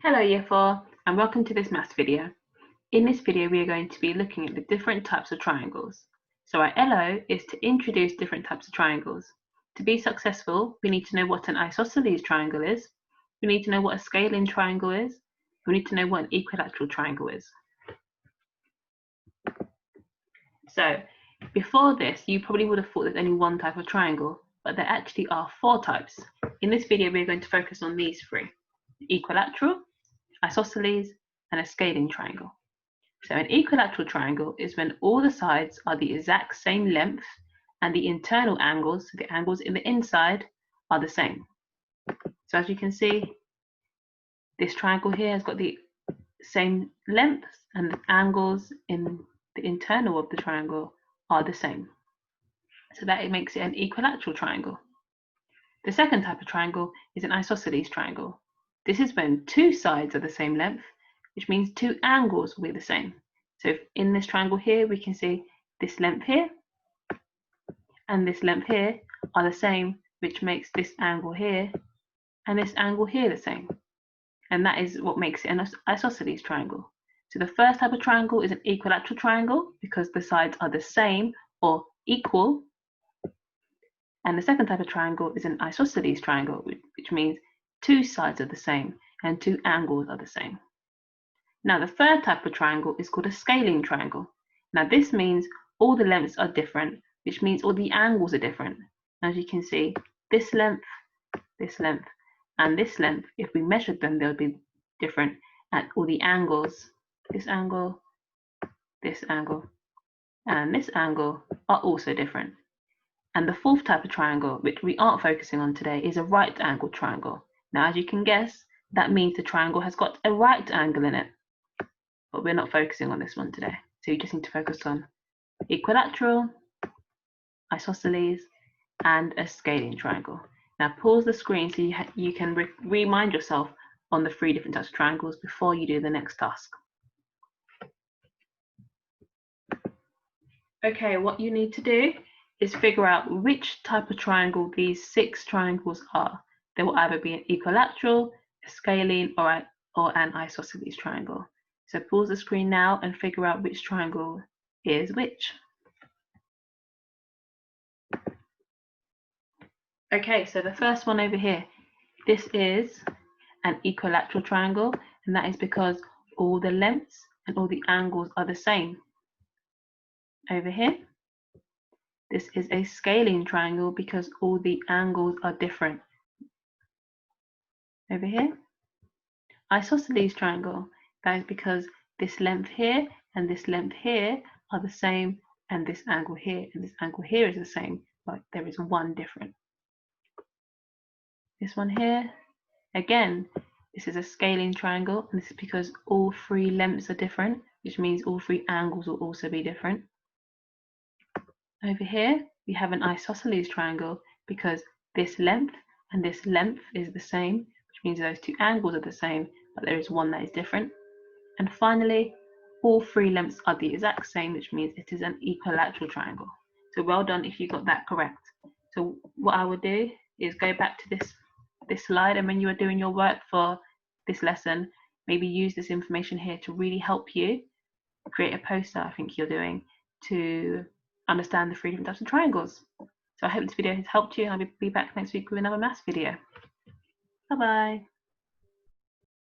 Hello Year 4 and welcome to this maths video. In this video we are going to be looking at the different types of triangles. So our LO is to introduce different types of triangles. To be successful we need to know what an isosceles triangle is, we need to know what a scalene triangle is, we need to know what an equilateral triangle is. So before this you probably would have thought there's only one type of triangle, but there actually are 4 types. In this video we are going to focus on these 3: equilateral, isosceles, and a scalene triangle. So an equilateral triangle is when all the sides are the exact same length and the internal angles, so the angles in the inside, are the same. So as you can see, this triangle here has got the same length and the angles in the internal of the triangle are the same. So that makes it an equilateral triangle. The second type of triangle is an isosceles triangle. This is when 2 sides are the same length, which means 2 angles will be the same. So if in this triangle here, we can see this length here and this length here are the same, which makes this angle here and this angle here the same. And that is what makes it an isosceles triangle. So the first type of triangle is an equilateral triangle because the sides are the same or equal. And the second type of triangle is an isosceles triangle, which means 2 sides are the same and 2 angles are the same. Now the third type of triangle is called a scalene triangle. Now this means all the lengths are different, which means all the angles are different. As you can see, this length, and this length, if we measured them, they'll be different at all the angles. This angle, and this angle are also different. And the fourth type of triangle, which we aren't focusing on today, is a right angle triangle. Now, as you can guess, that means the triangle has got a right angle in it. But we're not focusing on this one today. So you just need to focus on equilateral, isosceles, and a scalene triangle. Now pause the screen so you can remind yourself on the 3 different types of triangles before you do the next task. Okay, what you need to do is figure out which type of triangle these 6 triangles are. They will either be an equilateral, a scalene, or an isosceles triangle. So pause the screen now and figure out which triangle is which. Okay, so the first one over here, this is an equilateral triangle, and that is because all the lengths and all the angles are the same. Over here, this is a scalene triangle because all the angles are different. Over here, isosceles triangle, that is because this length here and this length here are the same, and this angle here and this angle here is the same, but there is one different. This one here, again, this is a scalene triangle, and this is because all 3 lengths are different, which means all 3 angles will also be different. Over here, we have an isosceles triangle because this length and this length is the same, which means those 2 angles are the same, but there is one that is different. And finally, all 3 lengths are the exact same, which means it is an equilateral triangle. So well done if you got that correct. So what I would do is go back to this slide, and when you are doing your work for this lesson, maybe use this information here to really help you create a poster, I think you're doing, to understand the 3 different types of triangles. So I hope this video has helped you, and I'll be back next week with another maths video. Bye bye.